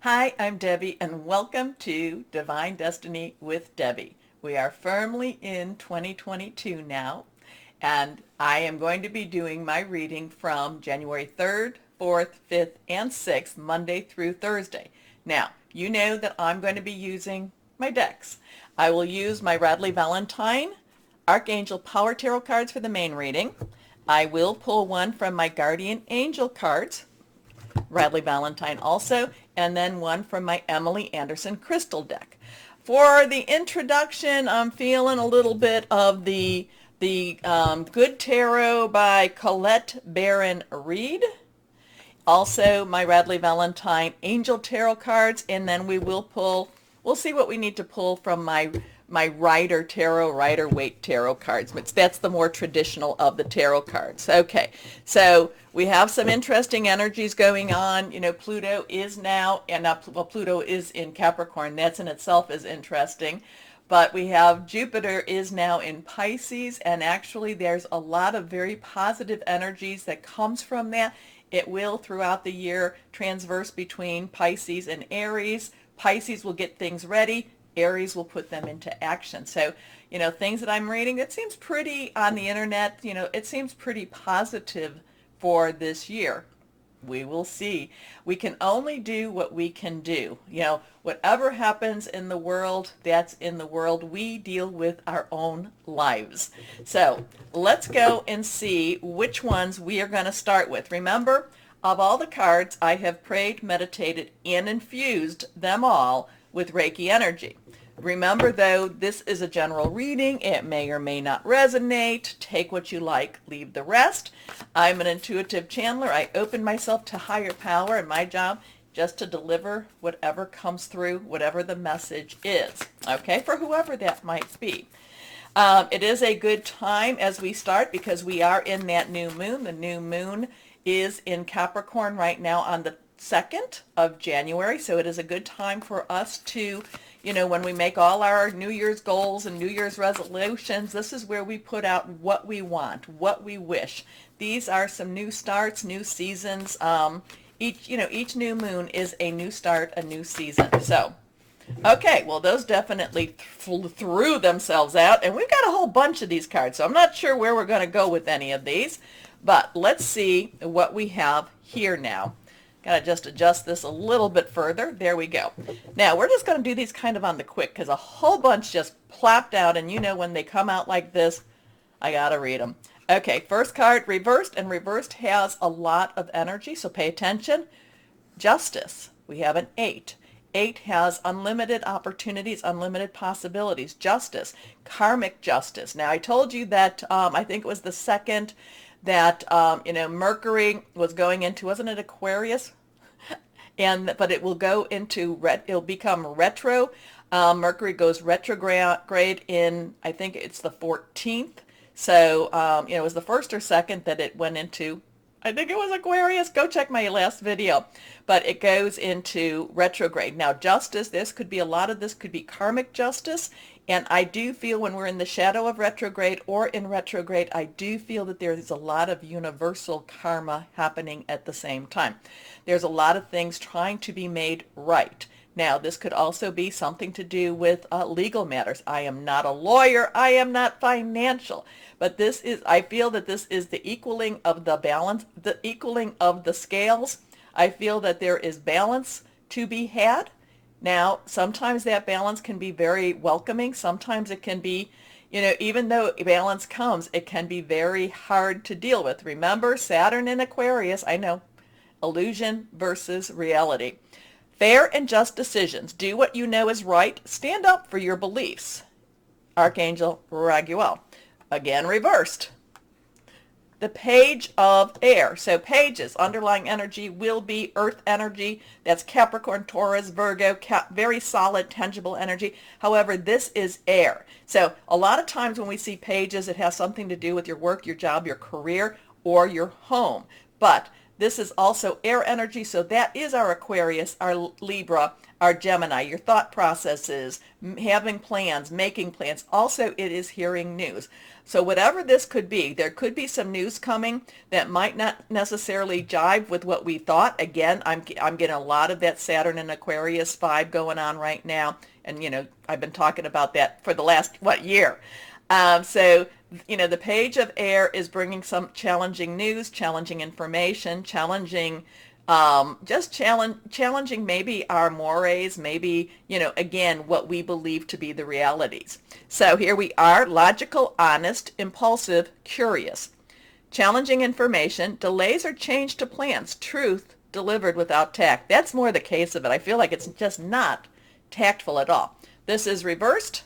Hi, I'm Debbie, and welcome to Divine Destiny with Debbie. We are firmly in 2022 now, and I am going to be doing my reading from January 3rd, 4th, 5th, and 6th, Monday through Thursday. Now, you know that I'm going to be using my decks. I will use my Radley Valentine Archangel Power Tarot cards for the main reading. I will pull one from my Guardian Angel cards, Radley Valentine also, and then one from my Emily Anderson crystal deck. For the introduction, I'm feeling a little bit of the Good Tarot by Colette Baron Reed. Also, my Radley Valentine Angel Tarot cards, and then we'll see what we need to pull from my Ryder Tarot, Ryder Waite Tarot cards, but that's the more traditional of the tarot cards. Okay, so we have some interesting energies going on. You know, Pluto is now, Pluto is in Capricorn. That's in itself is interesting. But we have Jupiter is now in Pisces, and actually there's a lot of very positive energies that comes from that. It will, throughout the year, transverse between Pisces and Aries. Pisces will get things ready. Aries will put them into action. So, you know, things that I'm reading, it seems pretty on the internet, you know, it seems pretty positive for this year. We will see. We can only do what we can do. You know, whatever happens in the world, that's in the world. We deal with our own lives. So let's go and see which ones we are going to start with. Remember, of all the cards, I have prayed, meditated, and infused them all with Reiki energy. Remember, though, this is a general reading. It may or may not resonate. Take what you like, leave the rest. I'm an intuitive channeler. I open myself to higher power, and my job just to deliver whatever comes through, whatever the message is, okay, for whoever that might be. It is a good time as we start because we are in that new moon. The new moon is in Capricorn right now on the 2nd of January, so it is a good time for us to, you know, when we make all our New Year's goals and New Year's resolutions, this is where we put out what we want, what we wish. These are some new starts, new seasons. Each new moon is a new start, a new season. So, okay, well, those definitely threw themselves out, and we've got a whole bunch of these cards, so I'm not sure where we're going to go with any of these, but let's see what we have here now. Got to just adjust this a little bit further. There we go. Now, we're just going to do these kind of on the quick because a whole bunch just plopped out, and you know when they come out like this, I got to read them. Okay, first card, reversed, and reversed has a lot of energy, so pay attention. Justice, we have an 8. 8 has unlimited opportunities, unlimited possibilities. Justice, karmic justice. Now, I told you that I think it was the 2nd that Mercury was going into, wasn't it Aquarius? But it will go into it'll become retro. Mercury goes retrograde in, I think it's the 14th. So it was the 1st or 2nd that it went into, I think it was Aquarius. Go check my last video. But it goes into retrograde. Now, justice, a lot of this could be karmic justice. And I do feel when we're in the shadow of retrograde or in retrograde, I do feel that there is a lot of universal karma happening at the same time. There's a lot of things trying to be made right. Now, this could also be something to do with legal matters. I am not a lawyer. I am not financial. But I feel that this is the equaling of the balance, the equaling of the scales. I feel that there is balance to be had. Now, sometimes that balance can be very welcoming. Sometimes it can be, even though balance comes, it can be very hard to deal with. Remember, Saturn in Aquarius, I know, illusion versus reality. Fair and just decisions. Do what you know is right. Stand up for your beliefs. Archangel Raguel. Again, reversed. The page of air. So pages, underlying energy will be earth energy. That's Capricorn, Taurus, Virgo, very solid, tangible energy. However, this is air. So a lot of times when we see pages, it has something to do with your work, your job, your career, or your home. But This is also air energy, so that is our Aquarius, our Libra, our Gemini, your thought processes, having plans, making plans. Also, it is hearing news. So whatever this could be, there could be some news coming that might not necessarily jive with what we thought. Again, I'm getting a lot of that Saturn and Aquarius vibe going on right now. And, I've been talking about that for the last, year? So, the page of air is bringing some challenging news, challenging information, challenging, challenging maybe our mores, maybe, again, what we believe to be the realities. So here we are, logical, honest, impulsive, curious. Challenging information, delays or change to plans, truth delivered without tact. That's more the case of it. I feel like it's just not tactful at all. This is reversed.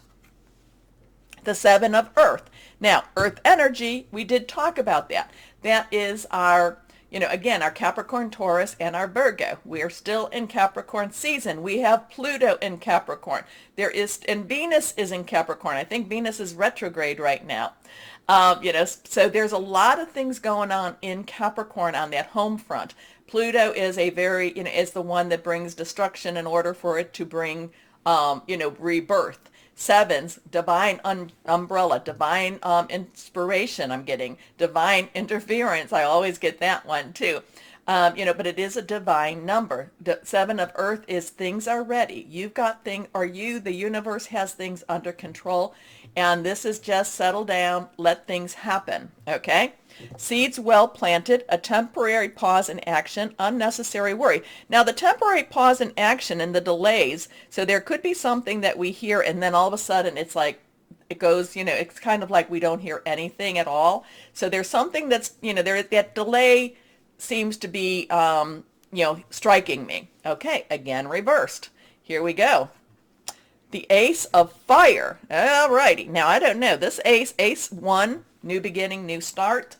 The Seven of Earth. Now, Earth energy, we did talk about that. That is our, again, our Capricorn, Taurus, and our Virgo. We are still in Capricorn season. We have Pluto in Capricorn. And Venus is in Capricorn. I think Venus is retrograde right now. So there's a lot of things going on in Capricorn on that home front. Pluto is is the one that brings destruction in order for it to bring, rebirth. Sevens, divine umbrella, divine inspiration I'm getting, divine interference. I always get that one too. But it is a divine number. The Seven of Earth is things are ready. You've got the universe has things under control. And this is just settle down, let things happen. Okay? Seeds well planted, a temporary pause in action, unnecessary worry. Now the temporary pause in action and the delays, so there could be something that we hear and then all of a sudden it's like, it goes, it's kind of like we don't hear anything at all. So there's something that's, that delay seems to be, striking me. Okay, again, reversed. Here we go. The Ace of Fire. All righty. Now, I don't know. This ace 1, new beginning, new start.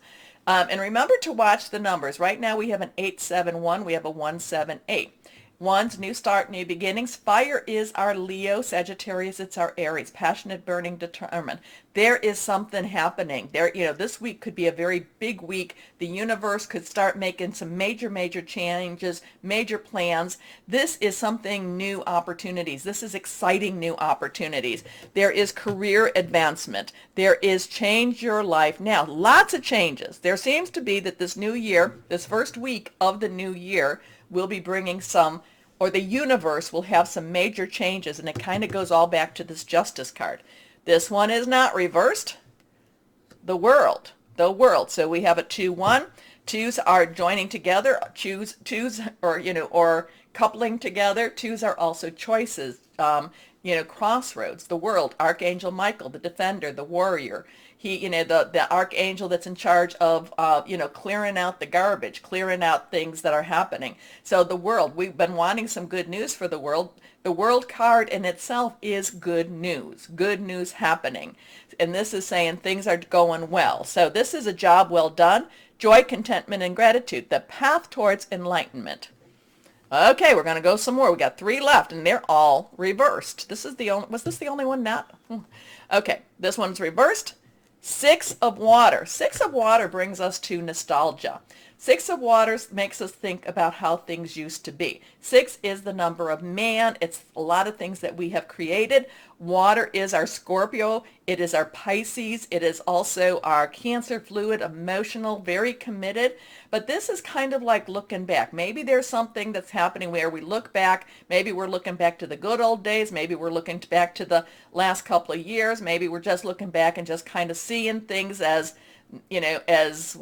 And remember to watch the numbers. Right now we have an 871. We have a 178. Ones, new start, new beginnings. Fire is our Leo. Sagittarius, it's our Aries. Passionate, burning, determined. There is something happening. This week could be a very big week. The universe could start making some major changes, major plans. This is something new opportunities. This is exciting new opportunities. There is career advancement. There is change your life. Now, lots of changes. There seems to be that this new year, this first week of the new year, will be bringing the universe will have some major changes, and it kind of goes all back to this Justice card. This one is not reversed. The world. So we have a 2-1. Twos are joining together. Twos or coupling together. Twos are also choices. Crossroads. The world. Archangel Michael, the defender, the warrior. He, the archangel that's in charge of, clearing out the garbage, clearing out things that are happening. So the world, we've been wanting some good news for the world. The world card in itself is good news happening. And this is saying things are going well. So this is a job well done. Joy, contentment, and gratitude, the path towards enlightenment. Okay, we're going to go some more. We got 3 left, and they're all reversed. Was this the only one not? Okay, this one's reversed. 6 of water. 6 of water brings us to nostalgia. 6 of waters makes us think about how things used to be. 6 is the number of man. It's a lot of things that we have created. Water is our Scorpio. It is our Pisces. It is also our Cancer, fluid, emotional, very committed. But this is kind of like looking back. Maybe there's something that's happening where we look back. Maybe we're looking back to the good old days. Maybe we're looking back to the last couple of years. Maybe we're just looking back and just kind of seeing things as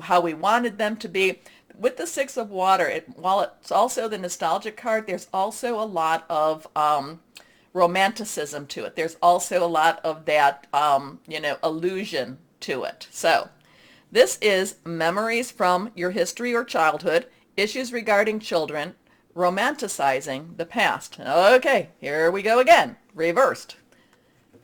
how we wanted them to be. With the 6 of water, while it's also the nostalgic card, there's also a lot of romanticism to it. There's also a lot of that, illusion to it. So this is memories from your history or childhood, issues regarding children, romanticizing the past. Okay, here we go again. Reversed.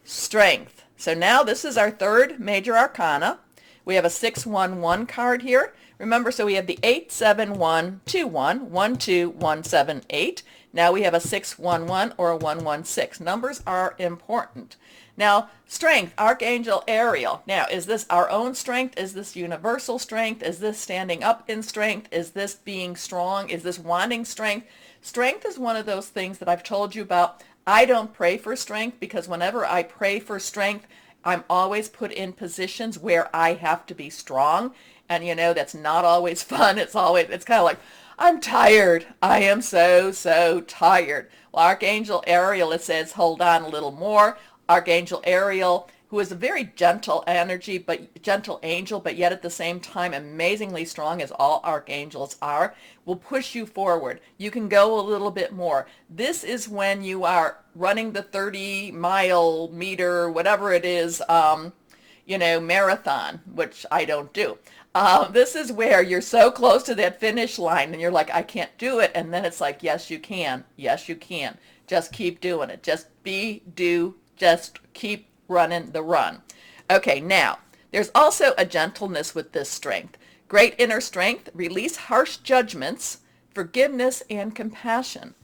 Strength. So now this is our 3rd major arcana. We have a 611 card here. Remember, so we have the 87121, 12178. Now we have a 611 or a 116. Numbers are important. Now, strength, Archangel Ariel. Now, is this our own strength? Is this universal strength? Is this standing up in strength? Is this being strong? Is this wanting strength? Strength is one of those things that I've told you about. I don't pray for strength because whenever I pray for strength, I'm always put in positions where I have to be strong. And that's not always fun. It's kind of like, I'm tired. I am so tired. Well, Archangel Ariel, it says, hold on a little more. Archangel Ariel, who is a very gentle energy, but gentle angel, but yet at the same time amazingly strong, as all archangels are, will push you forward. You can go a little bit more. This is when you are running the 30-mile, meter, whatever it is, marathon, which I don't do. This is where you're so close to that finish line and you're like, I can't do it. And then it's like, yes, you can. Yes, you can. Just keep doing it. Just keep running the run. Okay, now, there's also a gentleness with this strength. Great inner strength, release harsh judgments, forgiveness, and compassion.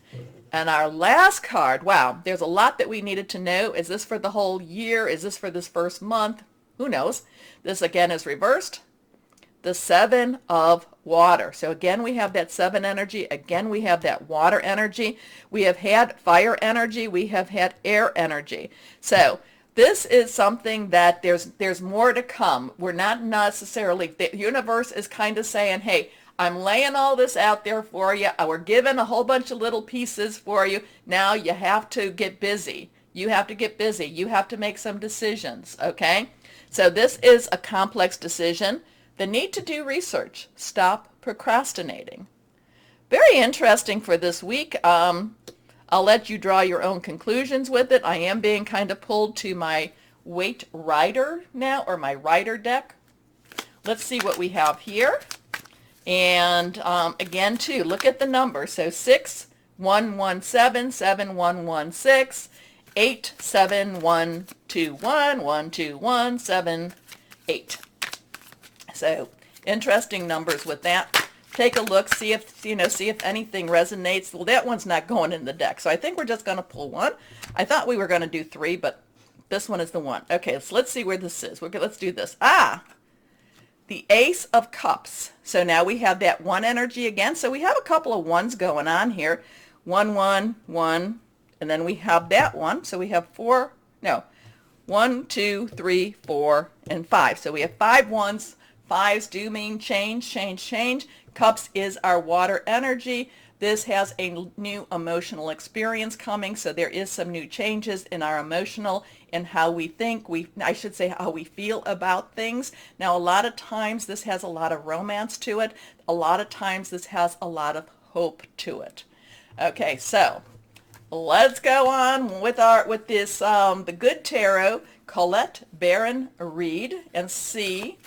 And our last card, wow, there's a lot that we needed to know. Is this for the whole year? Is this for this first month? Who knows? This again is reversed. The 7 of water. So again, we have that 7 energy. Again, we have that water energy. We have had fire energy. We have had air energy. So this is something that there's more to come. We're not necessarily, the universe is kind of saying, hey, I'm laying all this out there for you. We're giving a whole bunch of little pieces for you. Now you have to get busy. You have to get busy. You have to make some decisions, okay? So this is a complex decision. The need to do research. Stop procrastinating. Very interesting for this week. I'll let you draw your own conclusions with it. I am being kind of pulled to my weight Ryder now, or my Ryder deck. Let's see what we have here. And again, too, look at the number. So 6, 1, 1, 7, 7, 1, 1, 6, 8, 7, 1, 2, 1, 1, 2, 1, 7, 8. So interesting numbers with that. Take a look, see if anything resonates. Well, that one's not going in the deck, so I think we're just going to pull one. I thought we were going to do 3, but this one is the one. Okay, so let's see where this is. Let's do this. The Ace of Cups. So now we have that 1 energy again. So we have a couple of 1s going on here. 1, 1, 1, and then we have that one. So we have 1, 2, 3, 4, and 5. So we have 5 1s. 5s do mean change, change, change. Cups is our water energy. This has a new emotional experience coming, so there is some new changes in our emotional, in how we think, I should say how we feel about things. Now, a lot of times this has a lot of romance to it. A lot of times this has a lot of hope to it. Okay, so let's go on with this the Good Tarot, Colette Baron Reed, and see.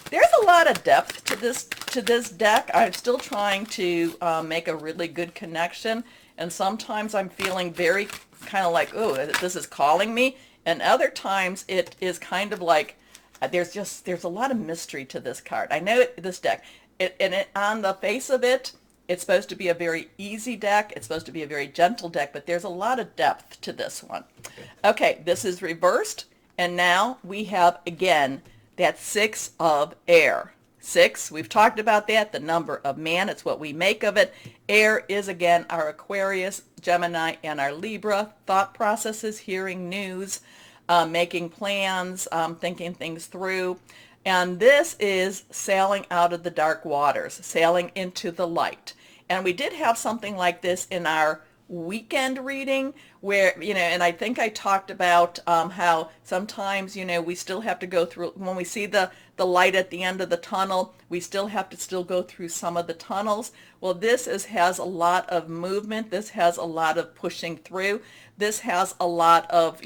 There's a lot of depth to this deck. I'm still trying to make a really good connection, and sometimes I'm feeling very kind of like, oh, this is calling me, and other times it is kind of like there's a lot of mystery to this card. I know this deck, on the face of it, it's supposed to be a very easy deck. It's supposed to be a very gentle deck, but there's a lot of depth to this one. Okay, this is reversed, and now we have again that 6 of air. 6, we've talked about that, the number of man, it's what we make of it. Air is again our Aquarius, Gemini, and our Libra. Thought processes, hearing news, making plans, thinking things through. And this is sailing out of the dark waters, sailing into the light. And we did have something like this in our weekend reading where, and I think I talked about how sometimes, we still have to go through, when we see the light at the end of the tunnel, we still have to go through some of the tunnels. Well, this has a lot of movement. This has a lot of pushing through. This has a lot of,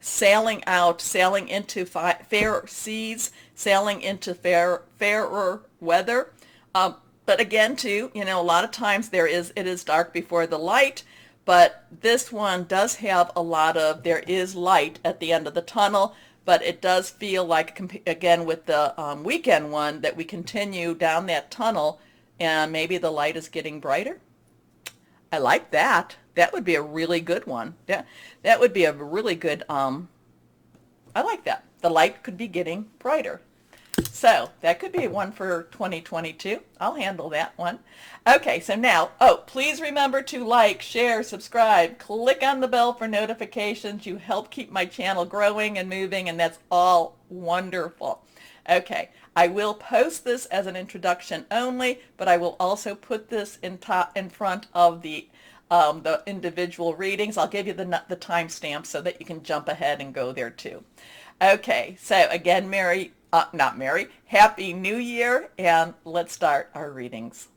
sailing out, sailing into fairer seas, sailing into fairer weather. But again, too, a lot of times it is dark before the light, but this one does have a lot of, there is light at the end of the tunnel, but it does feel like, again, with the weekend one, that we continue down that tunnel and maybe the light is getting brighter. I like that. That would be a really good one. Yeah, that would be a really good, I like that. The light could be getting brighter. So that could be one for 2022. I'll handle that one. Okay, so now, oh, please remember to like, share, subscribe, click on the bell for notifications. You help keep my channel growing and moving, and that's all wonderful. Okay, I will post this as an introduction only, but I will also put this in front of the individual readings. I'll give you the timestamp so that you can jump ahead and go there too. Okay, so again, Happy New Year, and let's start our readings.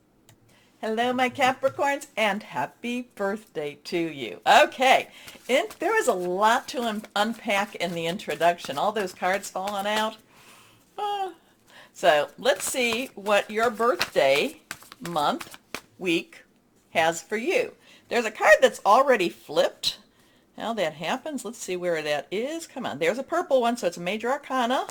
Hello, my Capricorns, and happy birthday to you. Okay, there is a lot to unpack in the introduction. All those cards falling out. So let's see what your birthday month, week has for you. There's a card that's already flipped. How that happens, let's see where that is. Come on, there's a purple one, so it's a major arcana.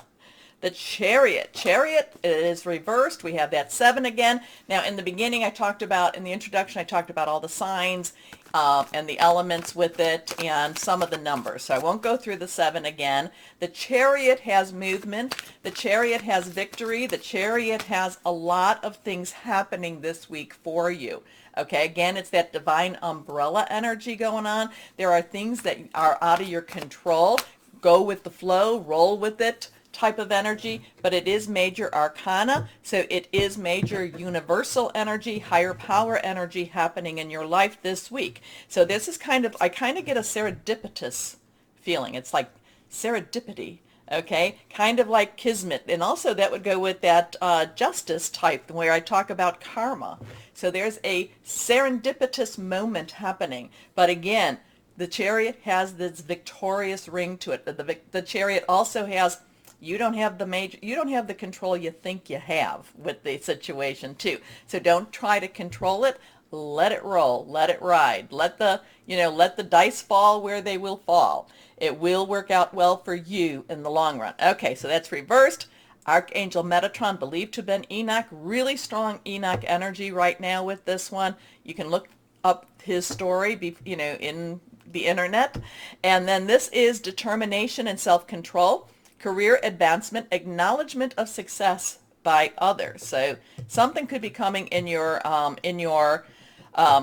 The Chariot. Chariot is reversed. We have that 7 again. Now, in the beginning, in the introduction, I talked about all the signs and the elements with it and some of the numbers. So I won't go through the 7 again. The Chariot has movement. The Chariot has victory. The Chariot has a lot of things happening this week for you. Okay, again, it's that divine umbrella energy going on. There are things that are out of your control. Go with the flow, roll with it type of energy, but it is major arcana, so it is major universal energy, higher power energy happening in your life this week. So this is I kind of get a serendipitous feeling. It's like serendipity, okay? Kind of like kismet. And also that would go with that justice type where I talk about karma. So there's a serendipitous moment happening. But again, the Chariot has this victorious ring to it. The Chariot also has, you don't have the control you think you have with the situation too. So don't try to control it. Let it roll, let it ride. Let the dice fall where they will fall. It will work out well for you in the long run. Okay, so that's reversed. Archangel Metatron, believed to have been Enoch. Really strong Enoch energy right now with this one. You can look up his story, in the internet. And then this is determination and self-control, career advancement, acknowledgement of success by others. So something could be coming in your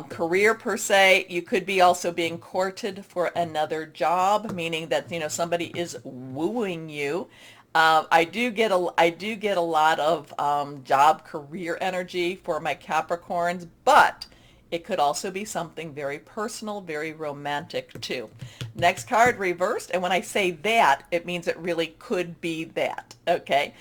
career per se. You could be also being courted for another job, meaning that somebody is wooing you. I do get a lot of job career energy for my Capricorns, but it could also be something very personal, very romantic too. Next card, reversed. And when I say that, it means it really could be that. Okay.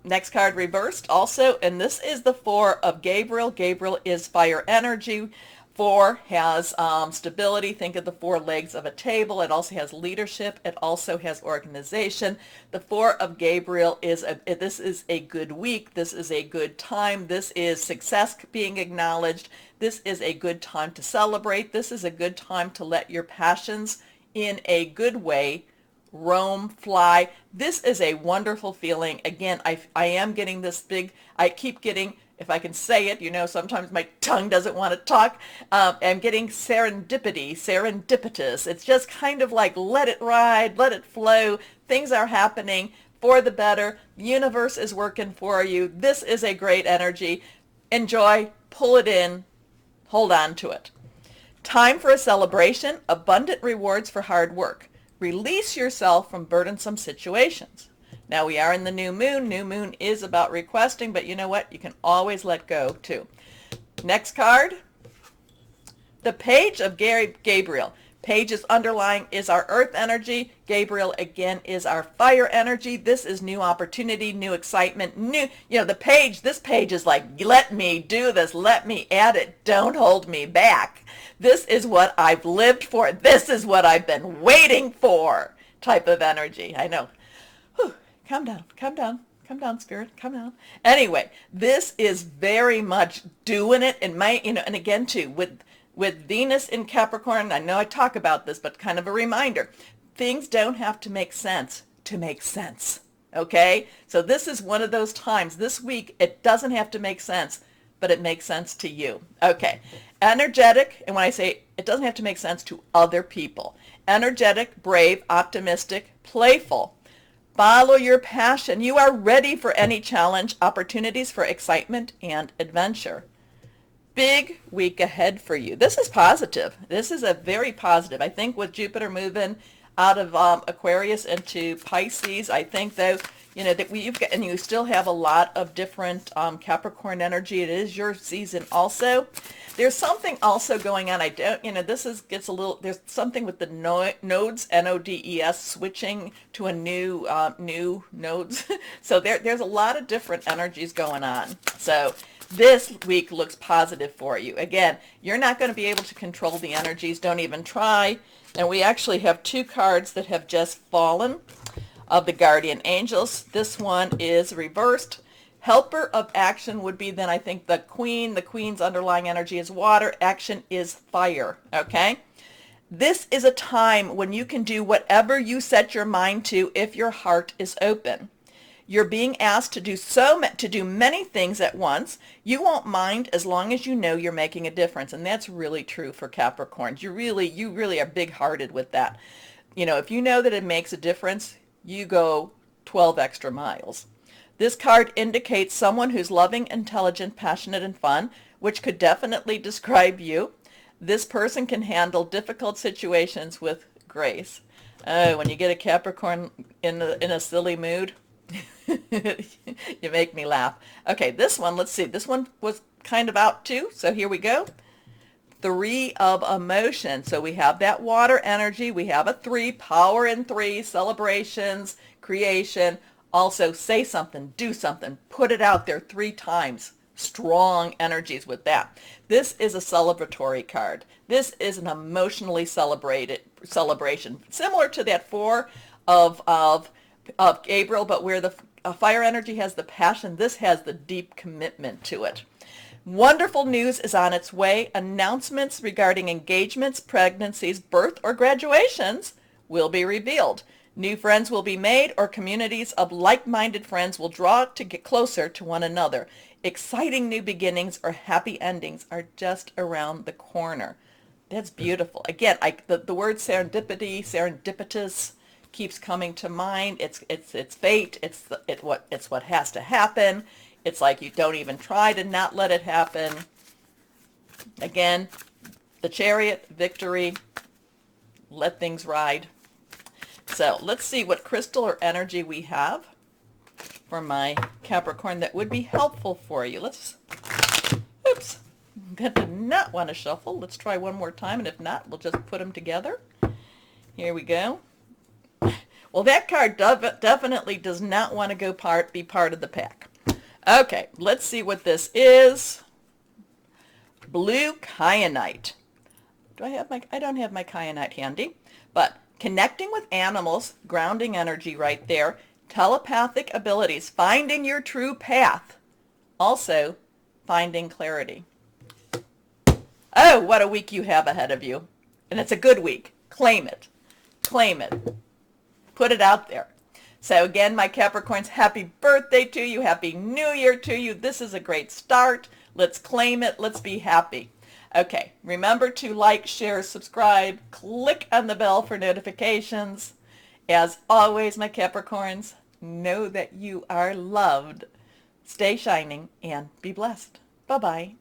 Next card, reversed also. And this is the 4 of Gabriel. Gabriel is fire energy. 4 has stability. Think of the 4 legs of a table. It also has leadership. It also has organization. The 4 of Gabriel this is a good week. This is a good time. This is success being acknowledged. This is a good time to celebrate. This is a good time to let your passions in a good way roam, fly. This is a wonderful feeling. Again, I am getting this I keep getting, if I can say it, sometimes my tongue doesn't want to talk. I'm getting serendipity, serendipitous. It's just kind of like let it ride, let it flow. Things are happening for the better. The universe is working for you. This is a great energy. Enjoy, pull it in, hold on to it. Time for a celebration, abundant rewards for hard work. Release yourself from burdensome situations. Now we are in the new moon. New moon is about requesting, but you know what? You can always let go too. Next card, the Page of Gabriel. Page is underlying is our earth energy. Gabriel again is our fire energy. This is new opportunity, new excitement, this page is like, let me do this, let me add it, don't hold me back. This is what I've lived for. This is what I've been waiting for type of energy. I know. Whew. Calm down, calm down. Come down, spirit, come down. Anyway, this is very much doing it in my, and again too, with Venus in Capricorn, I know I talk about this, but kind of a reminder, things don't have to make sense to make sense, okay? So this is one of those times, this week, it doesn't have to make sense. but it makes sense to you. Okay, energetic, and when I say it doesn't have to make sense to other people. Energetic, brave, optimistic, playful. Follow your passion. You are ready for any challenge, opportunities for excitement and adventure. Big week ahead for you. This is positive. This is a very positive. I think with Jupiter moving out of Aquarius into Pisces, I think though, you know, that you've got, and you still have a lot of different Capricorn energy. It is your season also. There's something also going on. I don't, you know, gets a little, there's something with the nodes, N-O-D-E-S, switching to a new nodes. So there's a lot of different energies going on. So this week looks positive for you. Again, you're not going to be able to control the energies. Don't even try. And we actually have 2 cards that have just fallen of the guardian angels. This one is reversed. Helper of action would be then I think the queen. The queen's underlying energy is water. Action is fire. Okay? This is a time when you can do whatever you set your mind to if your heart is open. You're being asked to do many things at once. You won't mind as long as you know you're making a difference. And that's really true for Capricorns. You really are big-hearted with that. You know, if you know that it makes a difference, you go 12 extra miles. This card indicates someone who's loving, intelligent, passionate, and fun, which could definitely describe you. This person can handle difficult situations with grace. Oh, when you get a Capricorn in a silly mood, you make me laugh. Okay, this one, let's see. This one was kind of out too, so here we go. 3 of emotion. So we have that water energy. We have a 3, power in 3, celebrations, creation. Also, say something, do something, put it out there 3 times. Strong energies with that. This is a celebratory card. This is an emotionally celebration, similar to that 4 of Gabriel, but where the fire energy has the passion, this has the deep commitment to it. Wonderful news is on its way. Announcements regarding engagements, pregnancies, birth, or graduations will be revealed. New friends will be made, or communities of like-minded friends will draw to get closer to one another. Exciting new beginnings or happy endings are just around the corner. That's beautiful. Again, the word serendipity, serendipitous, keeps coming to mind. It's fate. It's what has to happen. It's like you don't even try to not let it happen. Again, the Chariot, victory, let things ride. So let's see what crystal or energy we have for my Capricorn that would be helpful for you. Oops, that did not want to shuffle. Let's try one more time, and if not, we'll just put them together. Here we go. Well, that card definitely does not want to be part of the pack. Okay, let's see what this is. Blue kyanite. I don't have my kyanite handy, but connecting with animals, grounding energy right there, telepathic abilities, finding your true path, also finding clarity. Oh, what a week you have ahead of you. And it's a good week. Claim it. Claim it. Put it out there. So again, my Capricorns, happy birthday to you. Happy New Year to you. This is a great start. Let's claim it. Let's be happy. Okay, remember to like, share, subscribe, click on the bell for notifications. As always, my Capricorns, know that you are loved. Stay shining and be blessed. Bye-bye.